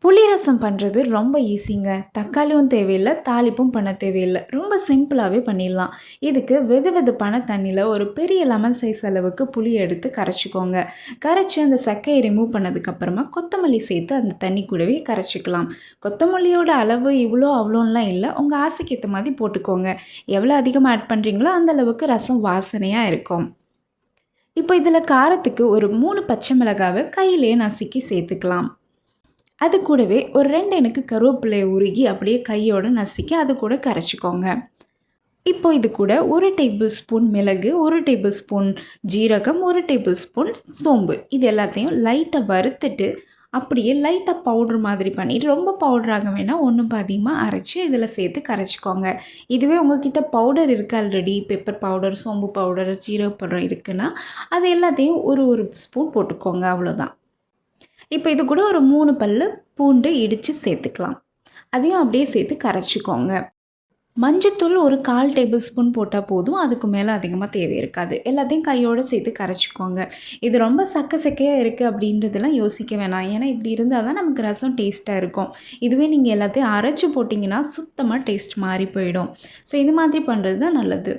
புளி ரசம் பண்ணுறது ரொம்ப ஈஸிங்க. தக்காளியும் தேவையில்ல, தாளிப்பும் பண்ண தேவையில்ல. ரொம்ப சிம்பிளாகவே பண்ணிடலாம். இதுக்கு வெதுவெதுப்பான தண்ணியில் ஒரு பெரிய லெமன் சைஸ் அளவுக்கு புளி எடுத்து கரைச்சிக்கோங்க. கரைச்சி அந்த சக்கையை ரிமூவ் பண்ணதுக்கப்புறமா கொத்தமல்லி சேர்த்து அந்த தண்ணி கூடவே கரைச்சிக்கலாம். கொத்தமல்லியோட அளவு இவ்வளோ அவ்வளோலாம் இல்லை, உங்கள் ஆசைக்கு ஏற்ற மாதிரி போட்டுக்கோங்க. எவ்வளோ அதிகமாக ஆட் பண்ணுறீங்களோ அந்த அளவுக்கு ரசம் வாசனையாக இருக்கும். இப்போ இதில் காரத்துக்கு ஒரு 3 பச்சை மிளகாவை கையிலேயே நசுக்கி சேர்த்துக்கலாம். அது கூடவே ஒரு 2 எனக்கு கருவேப்பிலையை உருகி அப்படியே கையோடு நசுக்கி அது கூட கரைச்சிக்கோங்க. இப்போ இது கூட 1 டேபிள் ஸ்பூன் மிளகு, 1 டேபிள் ஸ்பூன் ஜீரகம், 1 டேபிள் ஸ்பூன் சோம்பு இது எல்லாத்தையும் லைட்டாக வறுத்துட்டு அப்படியே லைட்டாக பவுட்ரு மாதிரி பண்ணிவிட்டு ரொம்ப பவுட்ராக வேணால் ஒன்றும் பாதியமாக அரைச்சி இதில் சேர்த்து கரைச்சிக்கோங்க. இதுவே உங்கள்கிட்ட பவுடர் இருக்குது ஆல்ரெடி பெப்பர் பவுடர், சோம்பு பவுடர், ஜீரக பவுடர் இருக்குன்னா அது எல்லாத்தையும் ஒரு ஸ்பூன் போட்டுக்கோங்க, அவ்வளோதான். இப்போ இது கூட ஒரு 3 பல்லு பூண்டு இடித்து சேர்த்துக்கலாம். அதையும் அப்படியே சேர்த்து கரைச்சிக்கோங்க. மஞ்சத்தூள் ஒரு 1/4 டேபிள் ஸ்பூன் போட்டால் போதும், அதுக்கு மேலே அதிகமாக தேவை இருக்காது. எல்லாத்தையும் கையோடு சேர்த்து கரைச்சிக்கோங்க. இது ரொம்ப சக்கையாக இருக்குது அப்படின்றதெல்லாம் யோசிக்க வேணாம். ஏன்னா இப்படி இருந்தால் தான் நமக்கு ரசம் டேஸ்ட்டாக இருக்கும். இதுவே நீங்கள் எல்லாத்தையும் அரைச்சி போட்டிங்கன்னா சுத்தமாக டேஸ்ட் மாறி போயிடும். ஸோ இது மாதிரி பண்ணுறது தான் நல்லது.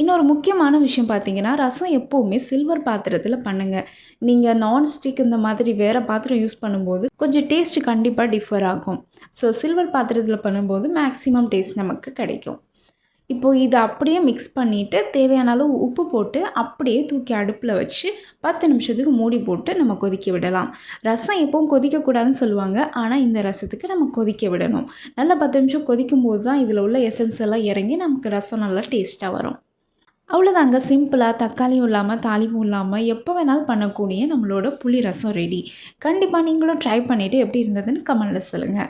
இன்னொரு முக்கியமான விஷயம் பார்த்தீங்கன்னா, ரசம் எப்போவுமே சில்வர் பாத்திரத்தில் பண்ணுங்கள். நீங்கள் நான்ஸ்டிக் இந்த மாதிரி வேறு பாத்திரம் யூஸ் பண்ணும்போது கொஞ்சம் டேஸ்ட் கண்டிப்பாக டிஃபர் ஆகும். ஸோ சில்வர் பாத்திரத்தில் பண்ணும்போது மேக்ஸிமம் டேஸ்ட் நமக்கு கிடைக்கும். இப்போது இதை அப்படியே மிக்ஸ் பண்ணிவிட்டு தேவையான அளவு உப்பு போட்டு அப்படியே தூக்கி அடுப்பில் வச்சு 10 நிமிஷத்துக்கு மூடி போட்டு நம்ம கொதிக்க விடலாம். ரசம் எப்பவும் கொதிக்கக்கூடாதுன்னு சொல்லுவாங்க, ஆனால் இந்த ரசத்துக்கு நம்ம கொதிக்க விடணும். நல்லா 10 நிமிஷம் கொதிக்கும் போது தான் இதில் உள்ள எசன்ஸ் எல்லாம் இறங்கி நமக்கு ரசம் நல்லா டேஸ்ட்டாக வரும். அவ்வளோதாங்க, சிம்பிளாக தக்காளியும் இல்லாமல் தாளிப்பும் இல்லாமல் எப்போ வேணாலும் பண்ணக்கூடிய நம்மளோட புளி ரசம் ரெடி. கண்டிப்பாக நீங்களும் ட்ரை பண்ணிவிட்டு எப்படி இருந்ததுன்னு கமெண்ட்டில் சொல்லுங்கள்.